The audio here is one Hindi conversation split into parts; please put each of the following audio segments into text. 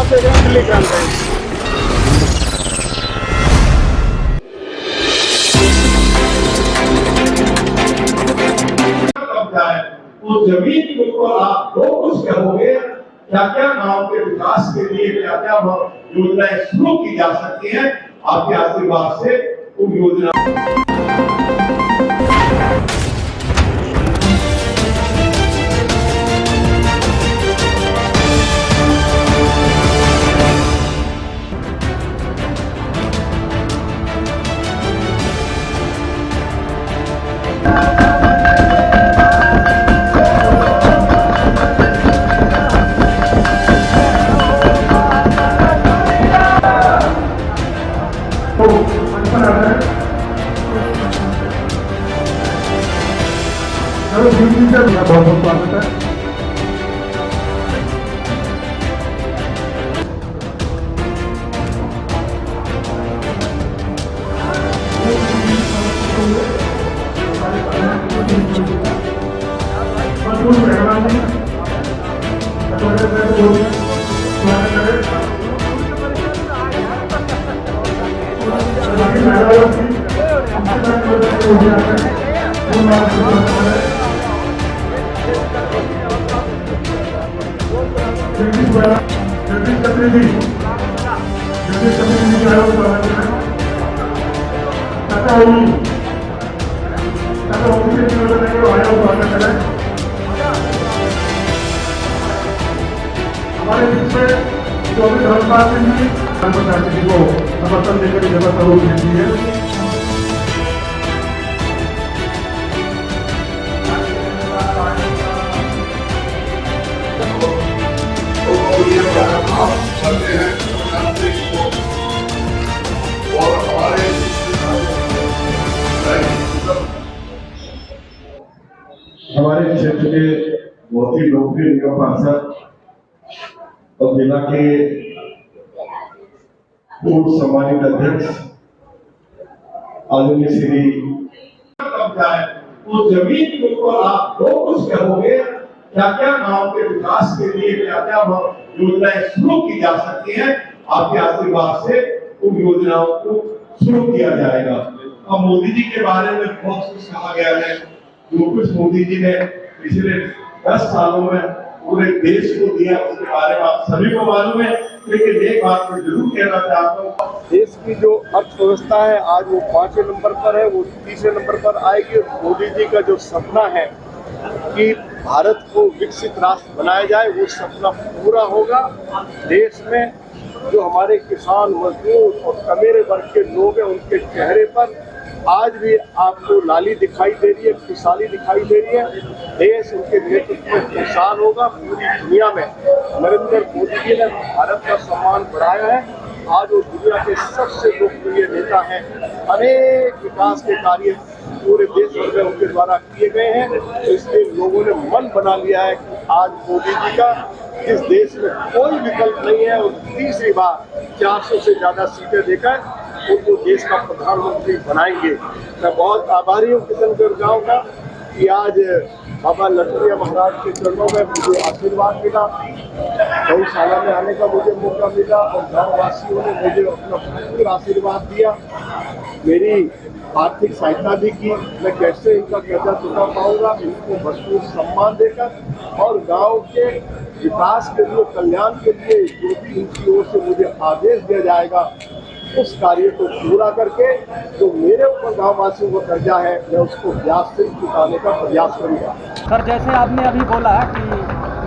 आप देख रहे हैं दिल्ली क्रांति। उस जमीन के ऊपर आप जो कुछ कहोगे, क्या क्या गांव के विकास के लिए क्या क्या योजनाएं शुरू की जा सकती हैं, आपके आशीर्वाद से उन योजना बहुत बहुत स्वागत है। हमारे बीच में जो भी धर्मपाल जी को समर्थन देकर जगह जरूर देती है। हमारे क्षेत्र के बहुत ही लोकप्रिय निगम पार्षद और जिला के पूर्व सम्मानित अध्यक्ष आदरणीय श्री उस जमीन के ऊपर आप जो कुछ कहोगे, क्या क्या गांव के विकास के लिए क्या क्या योजनाएं शुरू की जा सकती हैं, आपके आशीर्वाद से उन योजनाओं को शुरू किया जाएगा। अब मोदी जी के बारे में बहुत कुछ कहा गया है। जो कुछ मोदी जी ने पिछले 10 सालों में पूरे देश को दिया उसके बारे में आप सभी को मालूम है, लेकिन एक बात मैं जरूर कहना चाहता हूँ, देश की जो अर्थव्यवस्था है आज वो 5वें नंबर पर है, वो 30वें नंबर पर आएगी। मोदी जी का जो सपना है कि भारत को विकसित राष्ट्र बनाया जाए, वो सपना पूरा होगा। देश में जो हमारे किसान, मजदूर और कमेरे वर्ग के लोग हैं, उनके चेहरे पर आज भी आपको लाली दिखाई दे रही है, खुशहाली दिखाई दे रही है। देश उनके नेतृत्व में खुशहाल होगा। पूरी दुनिया में नरेंद्र मोदी जी ने भारत का सम्मान बढ़ाया है। आज वो दुनिया के सबसे लोकप्रिय नेता हैं। अनेक विकास के कार्य पूरे देश भर में उनके द्वारा किए गए हैं, तो इसलिए लोगों ने मन बना लिया है कि आज मोदी जी का इस देश में कोई विकल्प नहीं है और तीसरी बार 400 से ज्यादा सीटें देकर उनको देश का प्रधानमंत्री बनाएंगे। मैं बहुत आभारी हूँ किशनगढ़ गांव का कि आज बाबा लक्ष्मण महाराज के चरणों में मुझे आशीर्वाद मिला, गौशाला में आने का मुझे मौका मिला और गाँव वासियों ने मुझे अपना भरपूर आशीर्वाद दिया, मेरी आर्थिक सहायता भी की। मैं कैसे इनका कर्जा चुका पाऊंगा, इनको भरपूर सम्मान देकर और गांव के विकास के लिए, कल्याण के लिए जो भी इनकी ओर से मुझे आदेश दिया जाएगा, उस कार्य को पूरा करके जो मेरे ऊपर गाँव वासियों को कर्जा है, मैं उसको ब्याज से चुकाने का प्रयास करूँगा। सर, जैसे आपने अभी बोला कि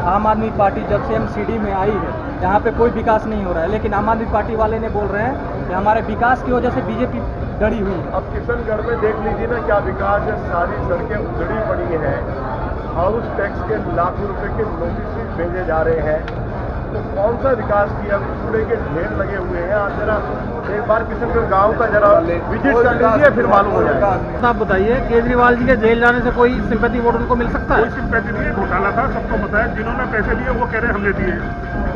आम आदमी पार्टी जब से एमसीडी में आई है यहाँ पे कोई विकास नहीं हो रहा है, लेकिन आम आदमी पार्टी वाले ने बोल रहे हैं कि हमारे विकास की वजह से बीजेपी डरी हुई है। अब किशनगढ़ में देख लीजिए ना क्या विकास है, सारी सड़कें उजड़ी पड़ी हैं, हाउस टैक्स के लाखों रुपए के नोटिस भेजे जा रहे हैं, तो कौन सा विकास किया? कूड़े के ढेर लगे हुए हैं। आप जरा एक बार किशनगढ़ गांव का जरा विजिट कर लीजिए, फिर मालूम हो जाएगा। आप बताइए, केजरीवाल जी के जेल जाने से कोई सिंपैथी वोट उनको मिल सकता है? कोई सिंपैथी नहीं है, घोटाला था, सबको पता है। जिन्होंने पैसे लिए वो कह रहे हमने दिए,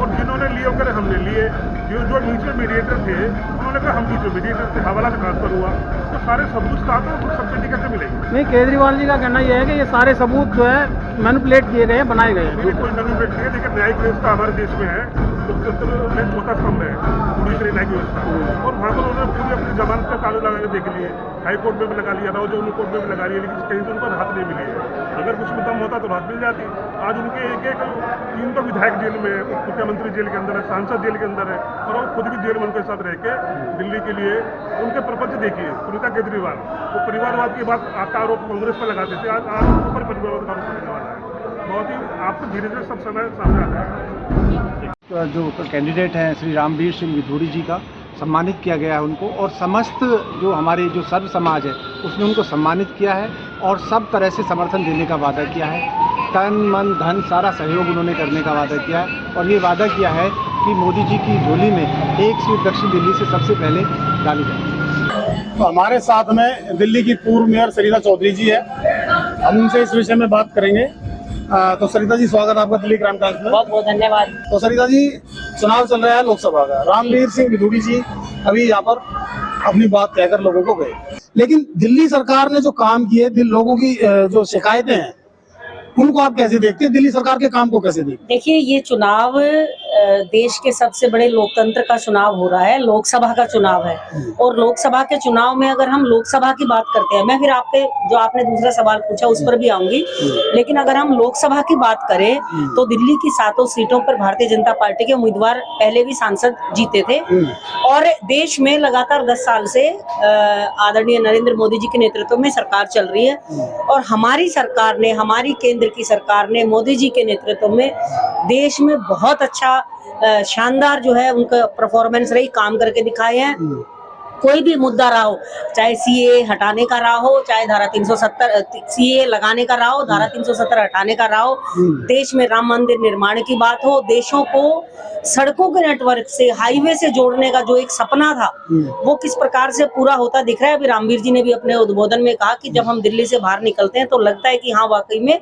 और जिन्होंने लिए वो कह रहे हमने लिए। जो म्यूचुअल मीडिएटर थे उन्होंने कहा हम म्यूचुअल मीडिएटर थे, हवाला से ट्रांसफर हुआ, तो सारे सबूत का तो सिंपैथी कैसे मिलेगी? नहीं, केजरीवाल जी का कहना यह है कि ये सारे सबूत जो है मैनिपुलेट किए गए हैं, बनाए गए हैं। कोई मैनिपुलेट नहीं है, लेकिन न्यायिक व्यवस्था हमारे देश में है, तो लोकतंत्र में चौथा स्तंभ है पूरी तरह न्यायिक व्यवस्था, और वहाँ पर उन्होंने पूरी अपनी जमानत का ताला लगा के देख लिए, हाई कोर्ट में भी लगा लिया, राउजन कोर्ट में भी लगा लिया, लेकिन कहीं से उनको राहत नहीं मिली है। अगर कुछ भी दम होता तो राहत मिल जाती। आज उनके एक 3 तो विधायक जेल में है, मुख्यमंत्री जेल के अंदर है, सांसद जेल के अंदर है, और वो खुद भी जेल में उनके साथ रह के दिल्ली के लिए उनके प्रपंच देखिए। सुनीता केजरीवाल वो परिवारवाद की बात का आरोप कांग्रेस पर लगाते थे, आज उनके ऊपर परिवारवाद का आरोप लगने वाला है। बहुत ही आपको धीरे धीरे सब समय सामने आता है। जो कैंडिडेट हैं श्री रामवीर सिंह विधूड़ी जी का सम्मानित किया गया है उनको, और समस्त जो हमारे जो सर्व समाज है उसने उनको सम्मानित किया है और सब तरह से समर्थन देने का वादा किया है। तन मन धन सारा सहयोग उन्होंने करने का वादा किया है, और ये वादा किया है कि मोदी जी की झोली में एक सीट दक्षिण दिल्ली से सबसे पहले डाली जाएगी। तो हमारे साथ में दिल्ली की पूर्व मेयर सरिता चौधरी जी है, हम उनसे इस विषय में बात करेंगे। तो सरिता जी, स्वागत आपका दिल्ली क्राइम टाइम्स में। बहुत बहुत धन्यवाद। तो सरिता जी, चुनाव चल रहा है लोकसभा का, रामवीर सिंह विधूड़ी जी अभी यहाँ पर अपनी बात कहकर लोगों को गए, लेकिन दिल्ली सरकार ने जो काम किए, लोगों की जो शिकायतें हैं उनको आप कैसे देखते हैं? दिल्ली सरकार के काम को कैसे देखते हैं? देखिए, ये चुनाव देश के सबसे बड़े लोकतंत्र का चुनाव हो रहा है, लोकसभा का चुनाव है, और लोकसभा के चुनाव में अगर हम लोकसभा की बात करते हैं, मैं फिर आपने दूसरा सवाल पूछा उस पर भी आऊंगी, लेकिन अगर हम लोकसभा की बात करें तो दिल्ली की 7 सीटों पर भारतीय जनता पार्टी के उम्मीदवार पहले भी सांसद जीते थे, और देश में लगातार 10 साल से आदरणीय नरेंद्र मोदी जी के नेतृत्व में सरकार चल रही है, और हमारी सरकार ने, हमारी केंद्र की सरकार ने मोदी जी के नेतृत्व में देश में बहुत अच्छा शानदार जो है उनका परफॉर्मेंस रही, काम करके दिखाए हैं। कोई भी मुद्दा रहा हो, चाहे सीए हटाने का रहा हो, चाहे धारा 370 सीए लगाने का रहा हो, धारा 370 हटाने का रहा हो, देश में राम मंदिर निर्माण की बात हो, देशों को सड़कों के नेटवर्क से, हाईवे से जोड़ने का जो एक सपना था वो किस प्रकार से पूरा होता दिख रहा है। अभी रामवीर जी ने भी अपने उद्बोधन में कहा कि जब हम दिल्ली से बाहर निकलते हैं तो लगता है कि हाँ, वाकई में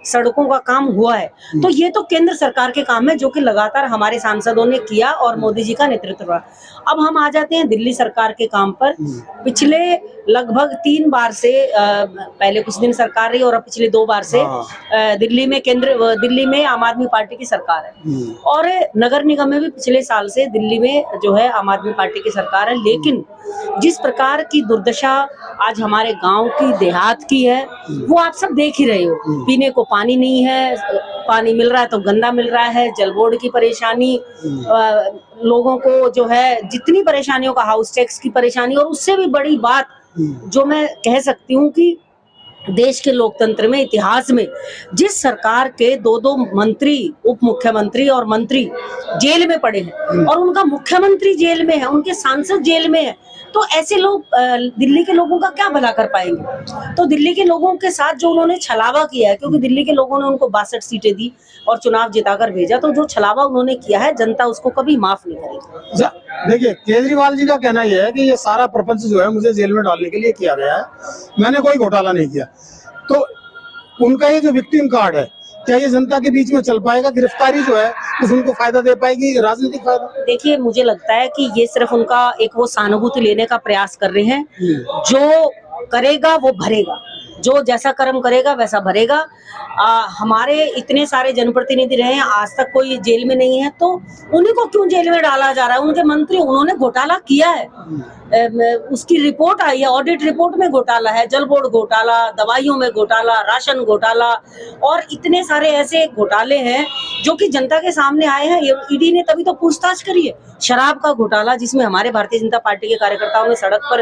सड़कों का काम हुआ है। तो ये तो केंद्र सरकार के काम है जो कि लगातार हमारे सांसदों ने किया और मोदी जी का नेतृत्व रहा। अब हम आ जाते हैं दिल्ली सरकार के काम पर। पिछले लगभग 3 बार से, पहले कुछ दिन सरकार रही और अब पिछले 2 बार से दिल्ली में आम आदमी पार्टी की सरकार है, और नगर निगम में भी पिछले साल से दिल्ली में जो है आम आदमी पार्टी की सरकार है। लेकिन जिस प्रकार की दुर्दशा आज हमारे गांव की, देहात की है, वो आप सब देख ही रहे हो। पीने को पानी नहीं है, पानी मिल रहा है तो गंदा मिल रहा है, जल बोर्ड की परेशानी, लोगों को जो है जितनी परेशानियों का, हाउस टैक्स की परेशानी, और उससे भी बड़ी बात जो मैं कह सकती हूँ कि देश के लोकतंत्र में, इतिहास में, जिस सरकार के 2 मंत्री, उप मुख्यमंत्री और मंत्री जेल में पड़े हैं और उनका मुख्यमंत्री जेल में है, उनके सांसद जेल में है, तो ऐसे लोग दिल्ली के लोगों का क्या भला कर पाएंगे? तो दिल्ली के लोगों के साथ जो उन्होंने छलावा किया है, क्योंकि दिल्ली के लोगों ने उनको 62 सीटें दी और चुनाव जिताकर भेजा, तो जो छलावा उन्होंने किया है जनता उसको कभी माफ नहीं करेगी। देखिए, केजरीवाल जी का कहना यह है कि ये सारा प्रपंच जो है मुझे जेल में डालने के लिए किया गया है, मैंने कोई घोटाला नहीं किया। तो उनका ये जो विक्टिम कार्ड है, क्या ये जनता के बीच में चल पाएगा? गिरफ्तारी जो है कुछ उनको फायदा दे पाएगी, राजनीतिक फायदा? देखिए, मुझे लगता है कि ये सिर्फ उनका एक वो सहानुभूति लेने का प्रयास कर रहे हैं। जो करेगा वो भरेगा, जो जैसा कर्म करेगा वैसा भरेगा। हमारे इतने सारे जनप्रतिनिधि रहे हैं, आज तक कोई जेल में नहीं है, तो उन्हीं को क्यों जेल में डाला जा रहा है? उनके मंत्री, उन्होंने घोटाला किया है, उसकी रिपोर्ट आई है, ऑडिट रिपोर्ट में घोटाला है, जल बोर्ड घोटाला, दवाइयों में घोटाला, राशन घोटाला, और इतने सारे ऐसे घोटाले हैं जो कि जनता के सामने आए हैं। ईडी ने तभी तो पूछताछ करी है। शराब का घोटाला, जिसमें हमारे भारतीय जनता पार्टी के कार्यकर्ताओं ने सड़क पर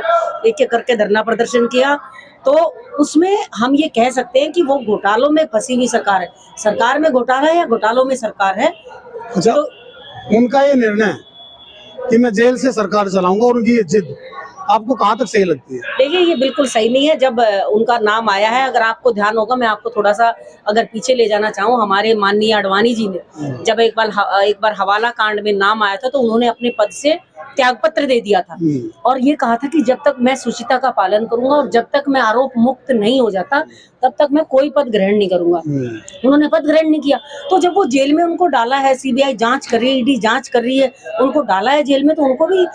एक-एक करके धरना प्रदर्शन किया, तो उसमें हम ये कह सकते हैं कि वो घोटालों में फंसी हुई सरकार है। सरकार में घोटाला है या घोटालों में सरकार है? अच्छा, तो उनका ये निर्णय है कि मैं जेल से सरकार चलाऊंगा, और उनकी ये जिद आपको कहाँ तक सही लगती है? देखिए, ये बिल्कुल सही नहीं है। जब उनका नाम आया है, अगर आपको ध्यान होगा, मैं आपको थोड़ा सा अगर पीछे ले जाना चाहूँ, हमारे माननीय आडवाणी जी ने जब एक बार हवाला कांड में नाम आया था, तो उन्होंने अपने पद से त्याग पत्र दे दिया था और ये कहा था कि जब तक मैं शुचिता का पालन करूंगा और जब तक मैं आरोप मुक्त नहीं हो जाता, तब तक मैं कोई पद ग्रहण नहीं करूंगा। उन्होंने पद ग्रहण नहीं किया, तो जब वो जेल में उनको डाला है, सीबीआई जांच कर रही है, ईडी जांच कर रही है, उनको डाला है जेल में, तो उनको भी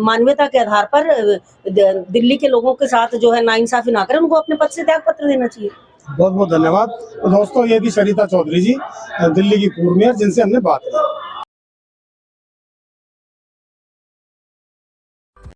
मानवीयता के आधार पर दिल्ली के लोगों के साथ जो है नाइंसाफी ना करें, उनको अपने पद से त्याग पत्र देना चाहिए। बहुत बहुत धन्यवाद। तो दोस्तों, ये थी सरिता चौधरी जी, दिल्ली की पूर्व मेयर, जिनसे हमने बात की।